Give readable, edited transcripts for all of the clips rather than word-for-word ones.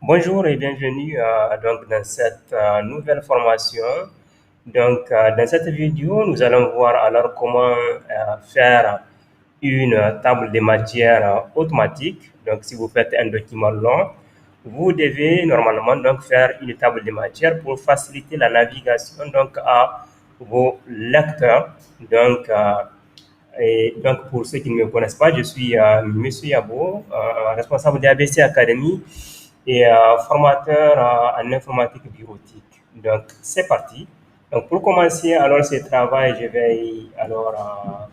Bonjour et bienvenue donc dans cette nouvelle formation. Dans cette vidéo, nous allons voir alors comment faire une table de matière automatique. Donc, si vous faites un document long, vous devez normalement donc faire une table de matière pour faciliter la navigation donc à vos lecteurs. Donc, pour ceux qui ne me connaissent pas, je suis Monsieur Yabo, responsable de ABC Academy et formateur en informatique bureautique. Donc, c'est parti. Donc, pour commencer alors ce travail, je vais alors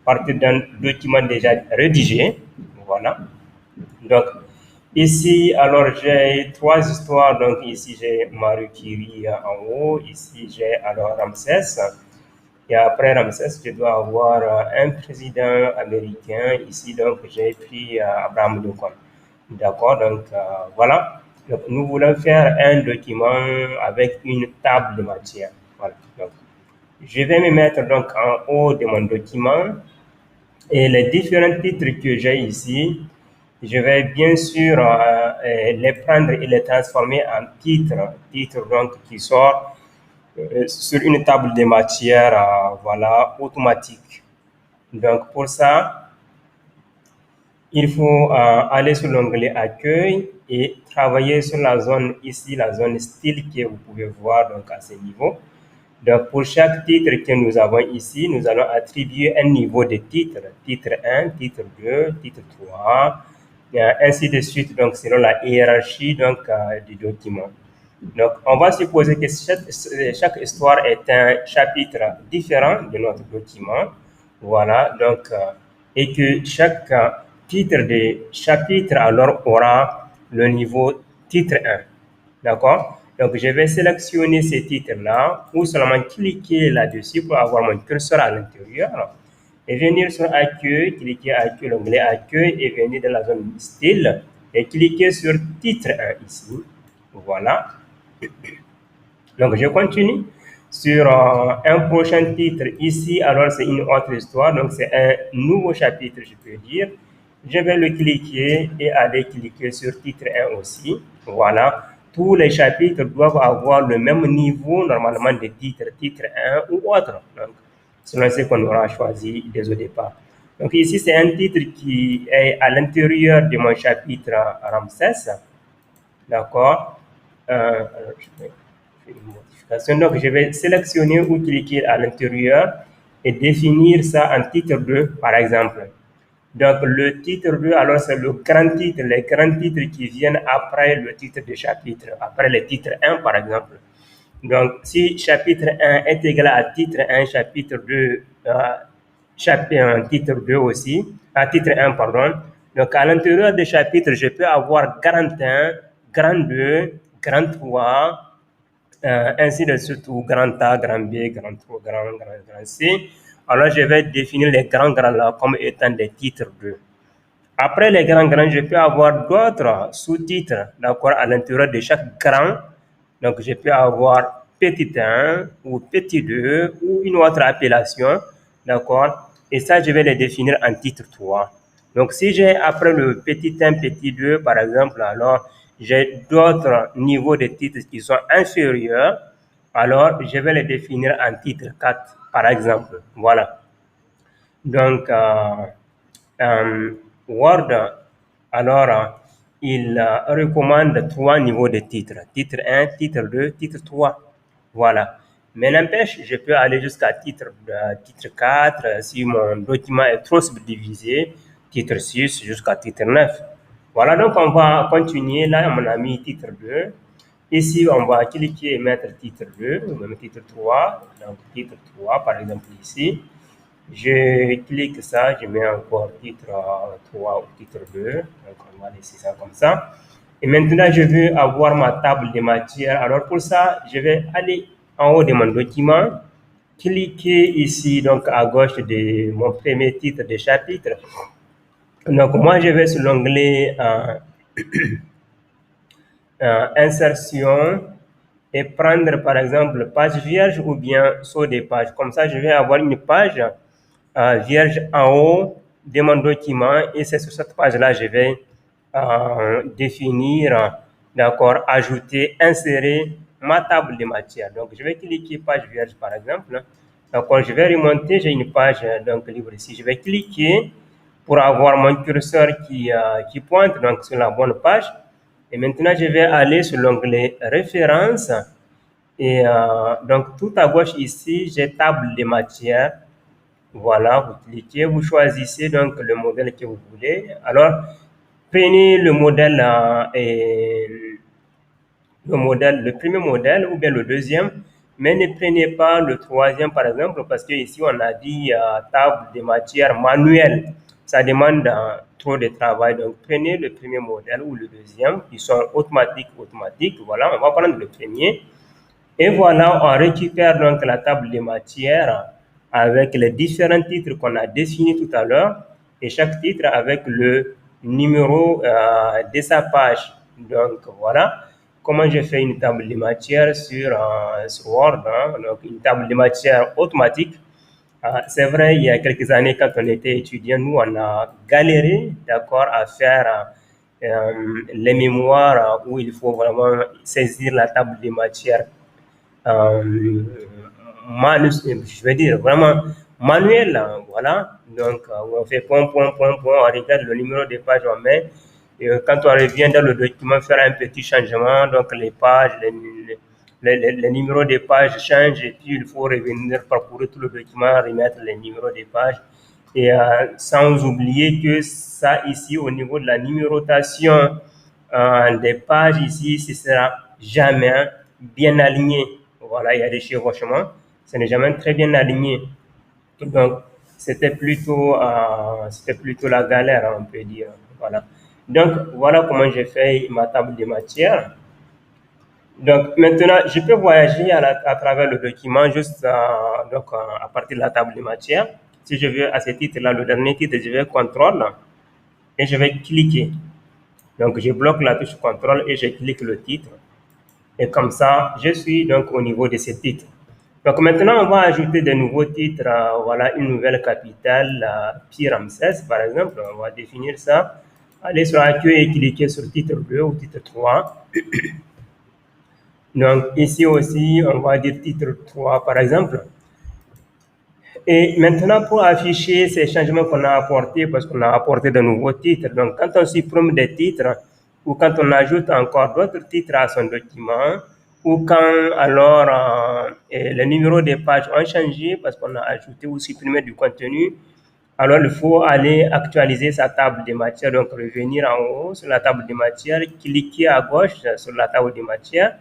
partir d'un document déjà rédigé. Voilà. Donc, ici, alors j'ai trois histoires. Donc, ici, j'ai Marie Curie en haut. Ici, j'ai alors Ramsès. Et après Ramsès, je dois avoir un président américain. Ici, donc, j'ai pris Abraham Lincoln. D'accord, donc voilà. Donc, nous voulons faire un document avec une table de matière. Voilà. Donc, je vais me mettre donc en haut de mon document et les différents titres que j'ai ici, je vais bien sûr les prendre et les transformer en titres donc qui sont sur une table de matière voilà, automatique. Donc pour ça, il faut aller sur l'onglet Accueil et travailler sur la zone ici, la zone style que vous pouvez voir donc à ce niveau. Donc pour chaque titre que nous avons ici, nous allons attribuer un niveau de titre. Titre 1, titre 2, titre 3, ainsi de suite, donc selon la hiérarchie donc, du document. Donc, on va supposer que chaque histoire est un chapitre différent de notre document. Voilà, donc, et que chaque titre de chapitre alors aura le niveau titre 1. D'accord? Donc, je vais sélectionner ces titres-là ou seulement cliquer là-dessus pour avoir mon curseur à l'intérieur et venir sur Accueil, cliquer Accueil, l'onglet Accueil et venir dans la zone Style et cliquer sur Titre 1 ici. Voilà. Donc, je continue sur un prochain titre ici. Alors, c'est une autre histoire. Donc, c'est un nouveau chapitre, je peux dire. Je vais le cliquer et aller cliquer sur titre 1 aussi. Voilà. Tous les chapitres doivent avoir le même niveau normalement de titre, titre 1 ou autre. Donc, selon ce qu'on aura choisi dès au départ. Donc, ici, c'est un titre qui est à l'intérieur de mon chapitre Ramsès. D'accord. Alors, je vais faire une modification. Donc, je vais sélectionner ou cliquer à l'intérieur et définir ça en titre 2, par exemple. Donc, le titre 2, alors c'est le grand titre, les grands titres qui viennent après le titre de chapitre, après le titre 1, par exemple. Donc, si chapitre 1 est égal à titre 1, chapitre 2, titre 2 aussi, à titre 1, pardon. Donc, à l'intérieur des chapitres, je peux avoir grand 1, grand 2, grand 3, ainsi de suite, ou grand A, grand B, grand 3, grand C. Alors, je vais définir les grands là comme étant des titres 2. Après les grands, je peux avoir d'autres sous-titres, d'accord, à l'intérieur de chaque grand. Donc, je peux avoir petit 1 ou petit 2 ou une autre appellation, d'accord. Et ça, je vais les définir en titre 3. Donc, si j'ai après le petit 1, petit 2, par exemple, alors j'ai d'autres niveaux de titres qui sont inférieurs, alors je vais les définir en titre 4, par exemple. Voilà. Donc, Word, alors, il recommande trois niveaux de titres. Titre 1, titre 2, titre 3. Voilà. Mais n'empêche, je peux aller jusqu'à titre 4 si mon document est trop subdivisé, titre 6 jusqu'à titre 9. Voilà, donc on va continuer. Là, on a mis titre 2. Ici, on va cliquer et mettre titre 2, ou même titre 3. Donc, titre 3, par exemple, ici. Je clique ça, je mets encore titre 3 ou titre 2. Donc, on va laisser ça comme ça. Et maintenant, je veux avoir ma table de matière. Alors, pour ça, je vais aller en haut de mon document, cliquer ici, donc à gauche de mon premier titre de chapitre. Donc, moi, je vais sur l'onglet insertion et prendre, par exemple, page vierge ou bien saut des pages. Comme ça, je vais avoir une page vierge en haut de mon document et c'est sur cette page-là que je vais définir d'accord, ajouter, insérer ma table de matière. Donc, je vais cliquer page vierge, par exemple. D'accord, je vais remonter, j'ai une page donc libre ici. Je vais cliquer pour avoir mon curseur qui pointe donc sur la bonne page. Et maintenant, je vais aller sur l'onglet références. Et donc, tout à gauche ici, j'ai table de matière. Voilà, vous cliquez, vous choisissez donc le modèle que vous voulez. Alors, prenez le modèle, le premier modèle ou bien le deuxième, mais ne prenez pas le troisième par exemple, parce que ici on a dit table de matière manuelle. Ça demande trop de travail. Donc, prenez le premier modèle ou le deuxième, qui sont automatiques. Voilà, on va prendre le premier. Et voilà, on récupère donc la table de matière avec les différents titres qu'on a définis tout à l'heure et chaque titre avec le numéro de sa page. Donc voilà comment j'ai fait une table de matière sur Word, hein, donc une table de matière automatique. C'est vrai, il y a quelques années, quand on était étudiant, nous, on a galéré, d'accord, à faire les mémoires où il faut vraiment saisir la table de matière je vais dire vraiment manuel, hein, voilà. Donc, on fait point, on regarde le numéro de page, on met. Et quand on revient dans le document, faire un petit changement, donc les pages, les numéros de pages changent, et puis il faut revenir parcourir tout le document, remettre les numéros de pages. Et sans oublier que ça, ici, au niveau de la numérotation des pages, ici, ce sera jamais bien aligné. Voilà, il y a des chevauchements. Ce n'est jamais très bien aligné. Donc, c'était plutôt la galère, on peut dire. Voilà. Donc, voilà comment j'ai fait ma table de matière. Donc, maintenant, je peux voyager à travers le document juste à partir de la table de matière. Si je veux à ce titre-là, le dernier titre, je vais contrôle et je vais cliquer. Donc, je bloque la touche contrôle et je clique le titre. Et comme ça, je suis donc au niveau de ces titres. Donc maintenant, on va ajouter de nouveaux titres. Voilà, une nouvelle capitale, Pi-Ramsès, par exemple. On va définir ça. Allez sur accueil et cliquer sur titre 2 ou titre 3. Donc ici aussi, on va dire titre 3, par exemple. Et maintenant, pour afficher ces changements qu'on a apportés, parce qu'on a apporté de nouveaux titres, donc quand on supprime des titres, ou quand on ajoute encore d'autres titres à son document, ou quand alors les numéros des pages ont changé parce qu'on a ajouté ou supprimé du contenu, alors il faut aller actualiser sa table de matière, donc revenir en haut sur la table de matière, cliquer à gauche sur la table de matière,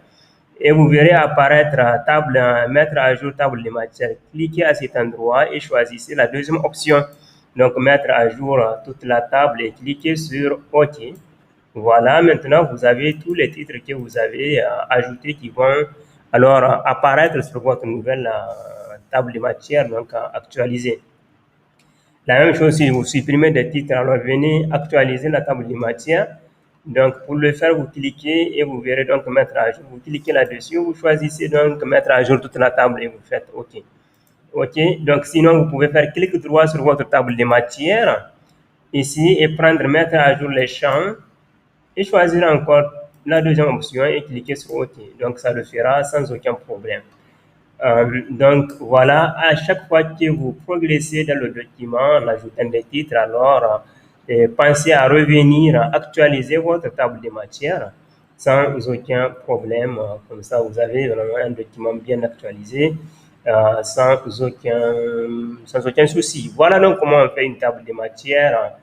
et vous verrez apparaître mettre à jour table de matière. Cliquez à cet endroit et choisissez la deuxième option. Donc, mettre à jour toute la table et cliquez sur OK. Voilà, maintenant, vous avez tous les titres que vous avez ajoutés qui vont alors apparaître sur votre nouvelle table de matière, donc actualisée. La même chose, si vous supprimez des titres, alors venez actualiser la table de matière. Donc, pour le faire, vous cliquez et vous verrez donc mettre à jour. Vous cliquez là-dessus, vous choisissez donc mettre à jour toute la table et vous faites OK. OK. Donc, sinon, vous pouvez faire clic droit sur votre table de matière ici et mettre à jour les champs et choisir encore la deuxième option et cliquer sur OK. Donc, ça le fera sans aucun problème. Donc voilà, à chaque fois que vous progressez dans le document en ajoutant des titres, alors pensez à revenir actualiser votre table de matière sans aucun problème. Comme ça, vous avez vraiment un document bien actualisé sans aucun souci. Voilà donc comment on fait une table de matière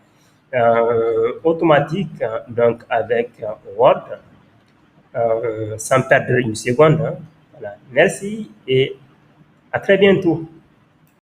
automatique, donc avec Word, sans perdre une seconde. Hein. Voilà. Merci et à très bientôt.